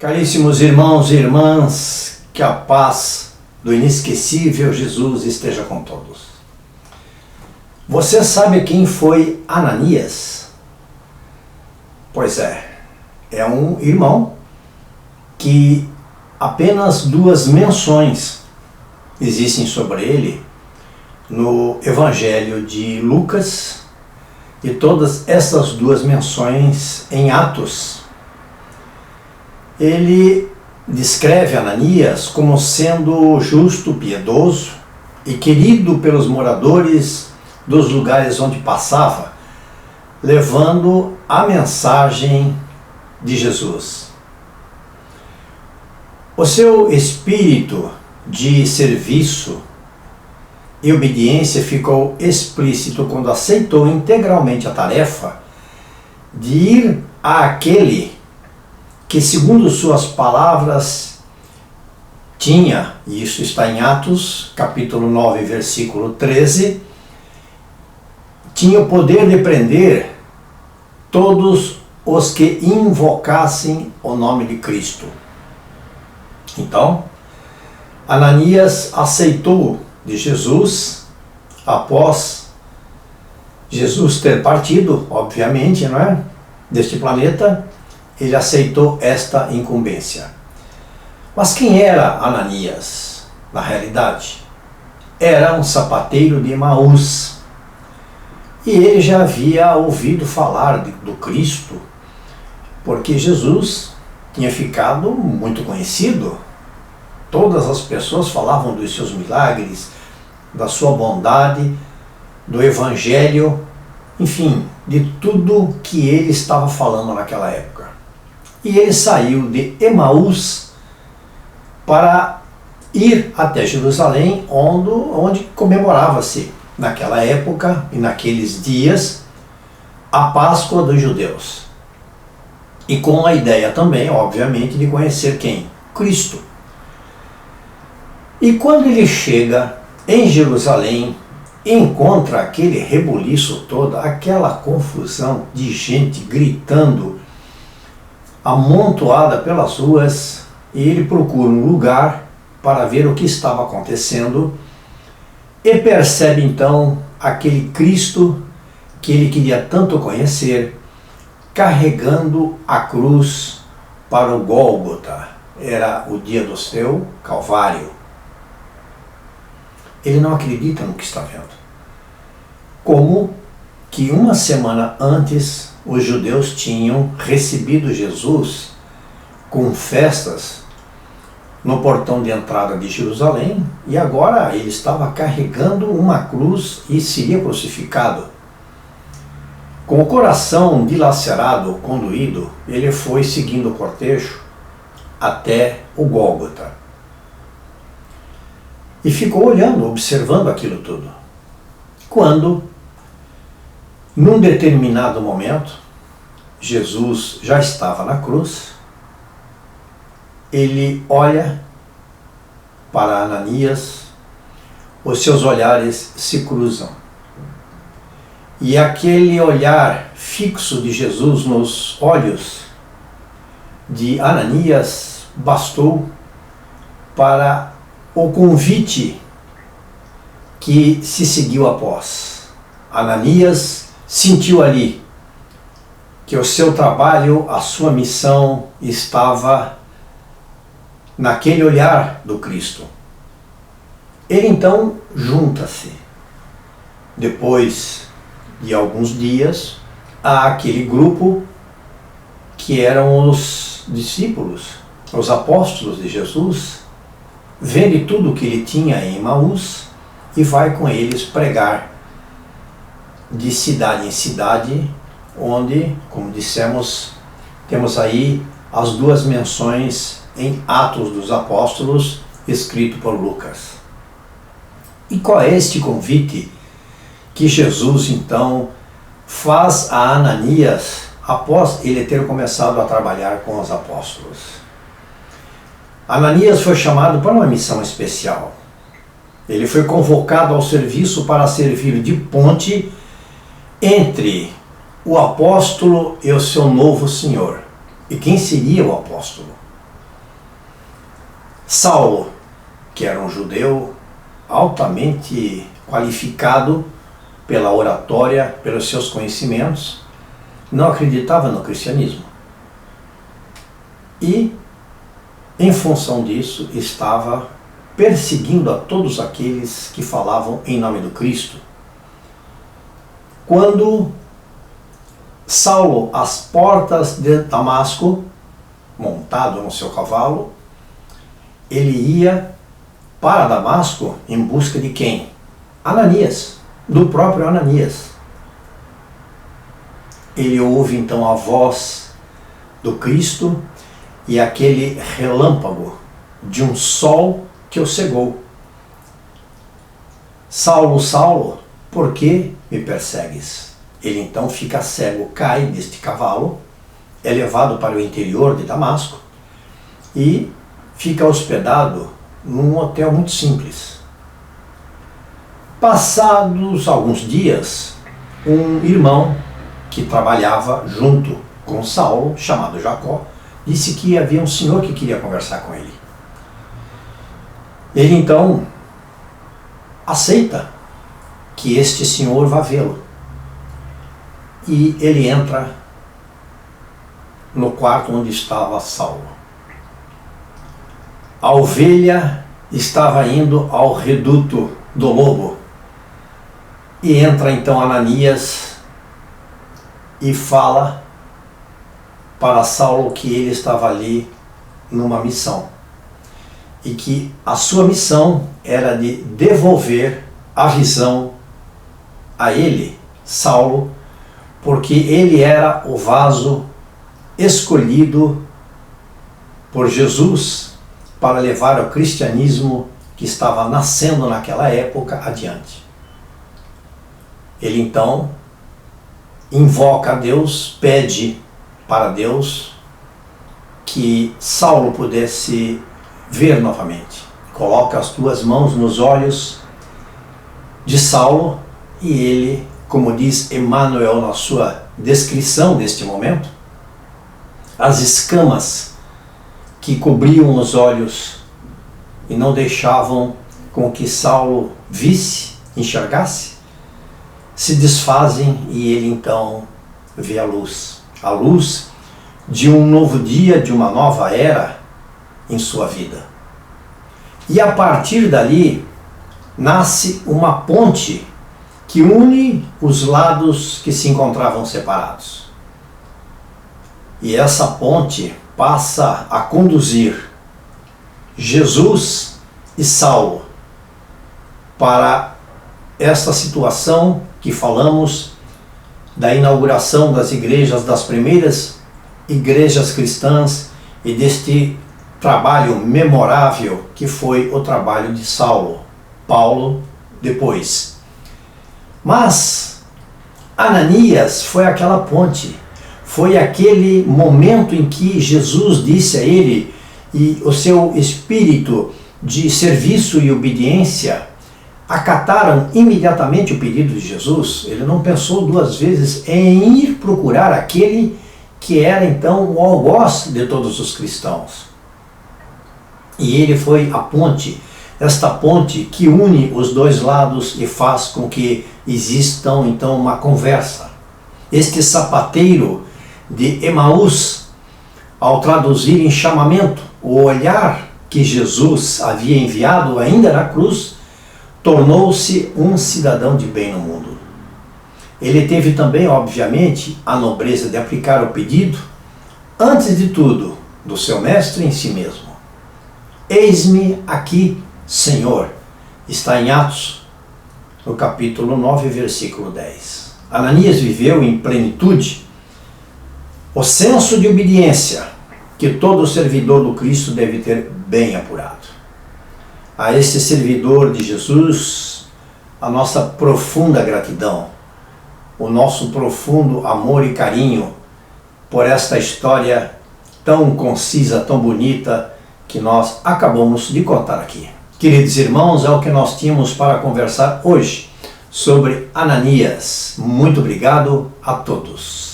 Caríssimos irmãos e irmãs, que a paz do inesquecível Jesus esteja com todos. Você sabe quem foi Ananias? Pois é um irmão que apenas 2 menções existem sobre ele no Evangelho de Lucas e todas essas 2 menções em Atos. Ele descreve Ananias como sendo justo, piedoso e querido pelos moradores dos lugares onde passava, levando a mensagem de Jesus. O seu espírito de serviço e obediência ficou explícito quando aceitou integralmente a tarefa de ir àquele que, segundo suas palavras, tinha, e isso está em Atos, capítulo 9, versículo 13, tinha o poder de prender todos os que invocassem o nome de Cristo. Então, Ananias aceitou de Jesus, após Jesus ter partido, obviamente, não é, deste planeta, ele aceitou esta incumbência. Mas quem era Ananias, na realidade? Era um sapateiro de Emaús. E ele já havia ouvido falar do Cristo, porque Jesus tinha ficado muito conhecido. Todas as pessoas falavam dos seus milagres, da sua bondade, do Evangelho, enfim, de tudo que ele estava falando naquela época. E ele saiu de Emaús para ir até Jerusalém, onde comemorava-se naquela época e naqueles dias a Páscoa dos judeus. E com a ideia também, obviamente, de conhecer quem? Cristo. E quando ele chega em Jerusalém, encontra aquele rebuliço todo, aquela confusão de gente gritando, amontoada pelas ruas, e ele procura um lugar para ver o que estava acontecendo e percebe então aquele Cristo que ele queria tanto conhecer, carregando a cruz para o Gólgota. Era o dia do seu Calvário. Ele não acredita no que está vendo. Como que uma semana antes os judeus tinham recebido Jesus com festas no portão de entrada de Jerusalém, e agora ele estava carregando uma cruz e seria crucificado. Com o coração dilacerado, condoído, ele foi seguindo o cortejo até o Gólgota. E ficou olhando, observando aquilo tudo. Quando, num determinado momento, Jesus já estava na cruz, ele olha para Ananias, os seus olhares se cruzam. E aquele olhar fixo de Jesus nos olhos de Ananias bastou para o convite que se seguiu após. Ananias sentiu ali que o seu trabalho, a sua missão estava naquele olhar do Cristo. Ele então junta-se, depois de alguns dias, àquele grupo que eram os discípulos, os apóstolos de Jesus, vende tudo o que ele tinha em Emaús e vai com eles pregar de cidade em cidade, onde, como dissemos, temos aí as 2 menções em Atos dos Apóstolos, escrito por Lucas. E qual é este convite que Jesus então faz a Ananias após ele ter começado a trabalhar com os apóstolos? Ananias foi chamado para uma missão especial. Ele foi convocado ao serviço para servir de ponte entre o apóstolo e o seu novo senhor. E quem seria o apóstolo? Saulo, que era um judeu altamente qualificado pela oratória, pelos seus conhecimentos, não acreditava no cristianismo. E, em função disso, estava perseguindo a todos aqueles que falavam em nome do Cristo. Quando Saulo, às portas de Damasco, montado no seu cavalo, ele ia para Damasco em busca de quem? Ananias, do próprio Ananias. Ele ouve então a voz do Cristo e aquele relâmpago de um sol que o cegou. Saulo, Saulo, por que me persegues? Ele então fica cego, cai deste cavalo, é levado para o interior de Damasco e fica hospedado num hotel muito simples. Passados alguns dias, um irmão que trabalhava junto com Saulo, chamado Jacó, disse que havia um senhor que queria conversar com ele. Ele então aceita que este senhor vá vê-lo. E ele entra no quarto onde estava Saulo. A ovelha estava indo ao reduto do lobo. E entra então Ananias e fala para Saulo que ele estava ali numa missão. E que a sua missão era de devolver a visão a ele, Saulo, porque ele era o vaso escolhido por Jesus para levar o cristianismo que estava nascendo naquela época adiante. Ele então invoca a Deus, pede para Deus que Saulo pudesse ver novamente. Coloca as tuas mãos nos olhos de Saulo e ele, como diz Emmanuel na sua descrição deste momento, as escamas que cobriam os olhos e não deixavam com que Saulo visse, enxergasse, se desfazem e ele então vê a luz de um novo dia, de uma nova era em sua vida. E a partir dali nasce uma ponte que une os lados que se encontravam separados. E essa ponte passa a conduzir Jesus e Saulo para esta situação que falamos da inauguração das igrejas, das primeiras igrejas cristãs e deste trabalho memorável que foi o trabalho de Saulo, Paulo depois. Mas Ananias foi aquela ponte, foi aquele momento em que Jesus disse a ele, e o seu espírito de serviço e obediência acataram imediatamente o pedido de Jesus. Ele não pensou duas vezes em ir procurar aquele que era então o algoz de todos os cristãos. E ele foi a ponte, esta ponte que une os dois lados e faz com que existam então uma conversa. Este sapateiro de Emaús, ao traduzir em chamamento o olhar que Jesus havia enviado ainda na cruz, tornou-se um cidadão de bem no mundo. Ele teve também, obviamente, a nobreza de aplicar o pedido, antes de tudo, do seu mestre em si mesmo. Eis-me aqui, Senhor, está em Atos, no capítulo 9, versículo 10. Ananias viveu em plenitude o senso de obediência que todo servidor do Cristo deve ter bem apurado. A este servidor de Jesus, a nossa profunda gratidão, o nosso profundo amor e carinho por esta história tão concisa, tão bonita, que nós acabamos de contar aqui. Queridos irmãos, é o que nós tínhamos para conversar hoje sobre Ananias. Muito obrigado a todos.